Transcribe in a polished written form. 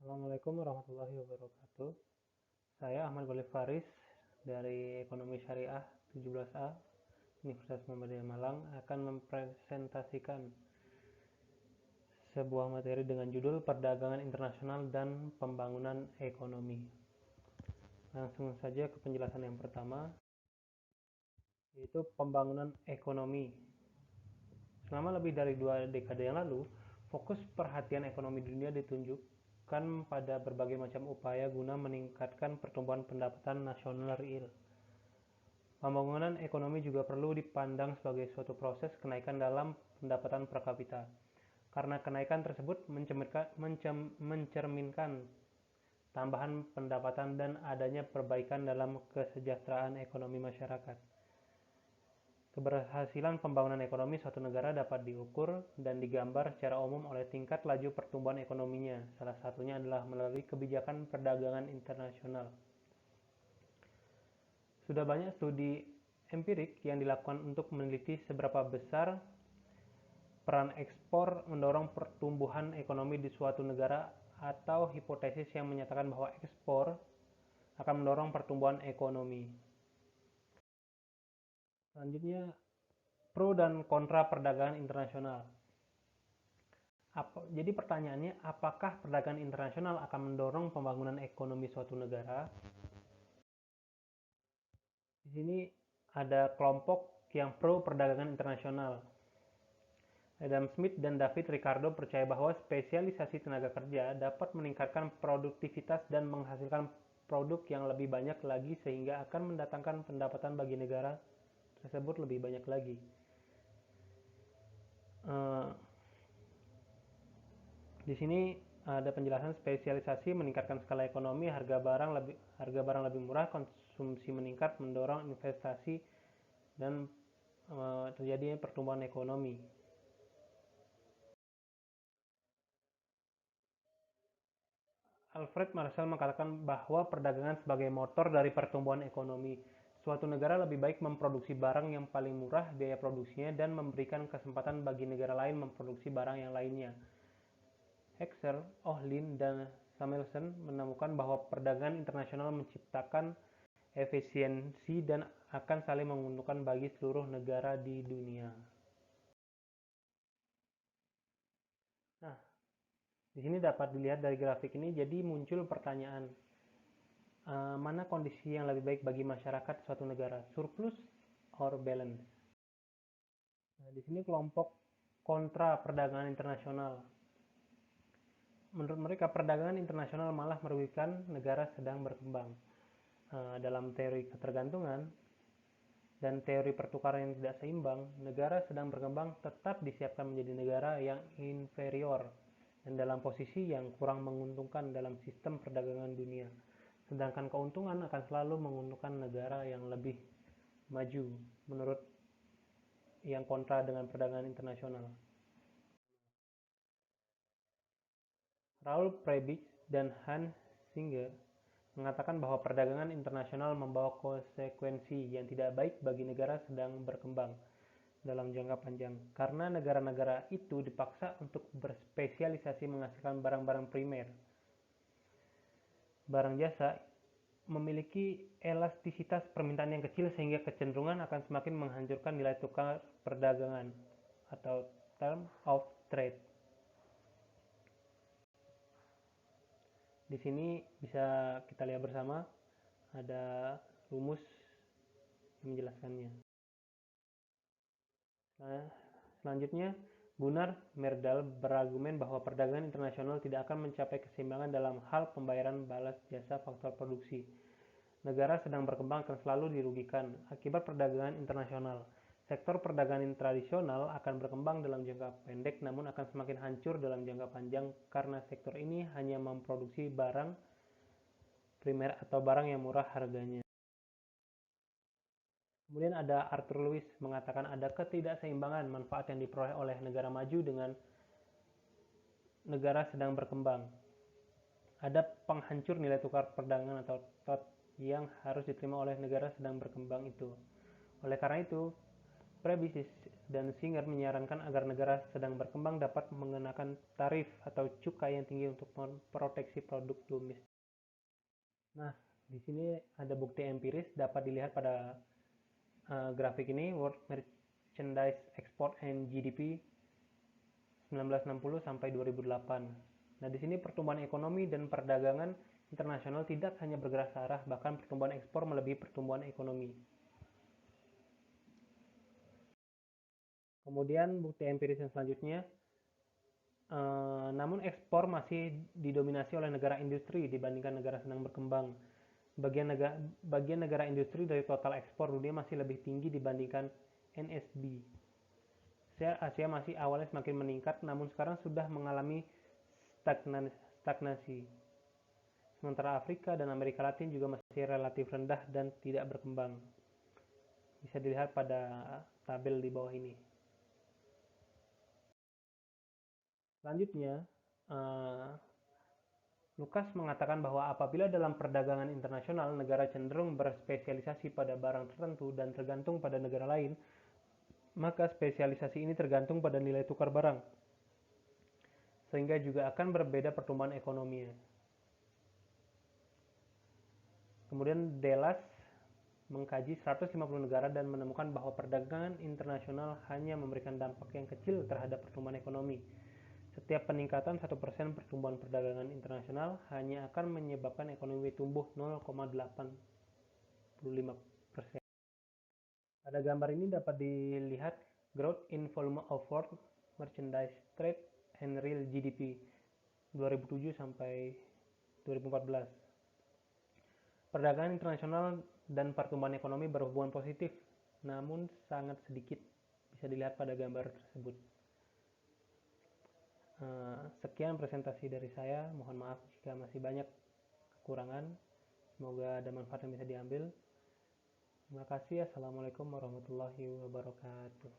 Assalamualaikum warahmatullahi wabarakatuh. Saya Ahmad Ghalib Faris dari Ekonomi Syariah 17A Universitas Muhammadiyah Malang akan mempresentasikan sebuah materi dengan judul Perdagangan Internasional dan Pembangunan Ekonomi. Langsung saja ke penjelasan yang pertama, yaitu pembangunan ekonomi. Selama lebih dari 2 dekade yang lalu, fokus perhatian ekonomi dunia ditunjukkan pada berbagai macam upaya guna meningkatkan pertumbuhan pendapatan nasional real. Pembangunan ekonomi juga perlu dipandang sebagai suatu proses kenaikan dalam pendapatan per kapita, karena kenaikan tersebut mencerminkan tambahan pendapatan dan adanya perbaikan dalam kesejahteraan ekonomi masyarakat. Keberhasilan pembangunan ekonomi suatu negara dapat diukur dan digambar secara umum oleh tingkat laju pertumbuhan ekonominya. Salah satunya adalah melalui kebijakan perdagangan internasional. Sudah banyak studi empirik yang dilakukan untuk meneliti seberapa besar peran ekspor mendorong pertumbuhan ekonomi di suatu negara, atau hipotesis yang menyatakan bahwa ekspor akan mendorong pertumbuhan ekonomi. Selanjutnya, pro dan kontra perdagangan internasional. Jadi pertanyaannya, apakah perdagangan internasional akan mendorong pembangunan ekonomi suatu negara? Di sini ada kelompok yang pro perdagangan internasional. Adam Smith dan David Ricardo percaya bahwa spesialisasi tenaga kerja dapat meningkatkan produktivitas dan menghasilkan produk yang lebih banyak lagi, sehingga akan mendatangkan pendapatan bagi negara tersebut lebih banyak lagi. Di sini ada penjelasan spesialisasi meningkatkan skala ekonomi, harga barang lebih murah, konsumsi meningkat, mendorong investasi dan terjadinya pertumbuhan ekonomi. Alfred Marshall mengatakan bahwa perdagangan sebagai motor dari pertumbuhan ekonomi. Suatu negara lebih baik memproduksi barang yang paling murah biaya produksinya dan memberikan kesempatan bagi negara lain memproduksi barang yang lainnya. Hexer, Ohlin, dan Samuelson menemukan bahwa perdagangan internasional menciptakan efisiensi dan akan saling menguntungkan bagi seluruh negara di dunia. Nah, di sini dapat dilihat dari grafik ini, jadi muncul pertanyaan, mana kondisi yang lebih baik bagi masyarakat suatu negara, surplus or balance? Nah, di sini kelompok kontra perdagangan internasional. Menurut mereka, perdagangan internasional malah merugikan negara sedang berkembang. Dalam teori ketergantungan dan teori pertukaran yang tidak seimbang, negara sedang berkembang tetap disiapkan menjadi negara yang inferior dan dalam posisi yang kurang menguntungkan dalam sistem perdagangan dunia. Sedangkan keuntungan akan selalu menguntungkan negara yang lebih maju, menurut yang kontra dengan perdagangan internasional. Raoul Prebisch dan Hans Singer mengatakan bahwa perdagangan internasional membawa konsekuensi yang tidak baik bagi negara sedang berkembang dalam jangka panjang, karena negara-negara itu dipaksa untuk berspesialisasi menghasilkan barang-barang primer. Barang jasa memiliki elastisitas permintaan yang kecil, sehingga kecenderungan akan semakin menghancurkan nilai tukar perdagangan atau term of trade. Di sini bisa kita lihat bersama, ada rumus yang menjelaskannya. Nah, selanjutnya, Gunnar Myrdal berargumen bahwa perdagangan internasional tidak akan mencapai keseimbangan dalam hal pembayaran balas jasa faktor produksi. Negara sedang berkembang akan selalu dirugikan akibat perdagangan internasional. Sektor perdagangan tradisional akan berkembang dalam jangka pendek, namun akan semakin hancur dalam jangka panjang karena sektor ini hanya memproduksi barang primer atau barang yang murah harganya. Kemudian ada Arthur Lewis mengatakan ada ketidakseimbangan manfaat yang diperoleh oleh negara maju dengan negara sedang berkembang. Ada penghancur nilai tukar perdagangan atau TOT yang harus diterima oleh negara sedang berkembang itu. Oleh karena itu, Prebisis dan Singer menyarankan agar negara sedang berkembang dapat mengenakan tarif atau cukai yang tinggi untuk memproteksi produk domestik. Nah, di sini ada bukti empiris dapat dilihat pada grafik ini, World Merchandise Export and GDP 1960 sampai 2008. Nah, di sini pertumbuhan ekonomi dan perdagangan internasional tidak hanya bergerak searah, bahkan pertumbuhan ekspor melebihi pertumbuhan ekonomi. Kemudian bukti empiris yang selanjutnya, namun ekspor masih didominasi oleh negara industri dibandingkan negara sedang berkembang. Bagian negara industri dari total ekspor dunia masih lebih tinggi dibandingkan NSB. Asia masih awalnya semakin meningkat, namun sekarang sudah mengalami stagnasi. Sementara Afrika dan Amerika Latin juga masih relatif rendah dan tidak berkembang. Bisa dilihat pada tabel di bawah ini. Selanjutnya, Lukas mengatakan bahwa apabila dalam perdagangan internasional negara cenderung berspesialisasi pada barang tertentu dan tergantung pada negara lain, maka spesialisasi ini tergantung pada nilai tukar barang, sehingga juga akan berbeda pertumbuhan ekonominya. Kemudian Delas mengkaji 150 negara dan menemukan bahwa perdagangan internasional hanya memberikan dampak yang kecil terhadap pertumbuhan ekonomi. Setiap peningkatan 1% pertumbuhan perdagangan internasional hanya akan menyebabkan ekonomi tumbuh 0,85%. Pada gambar ini dapat dilihat growth in volume of world merchandise trade and real GDP 2007 sampai 2014. Perdagangan internasional dan pertumbuhan ekonomi berhubungan positif, namun sangat sedikit. Bisa dilihat pada gambar tersebut. Sekian presentasi dari saya. Mohon maaf jika masih banyak kekurangan. Semoga ada manfaat yang bisa diambil. Terima kasih. Assalamualaikum warahmatullahi wabarakatuh.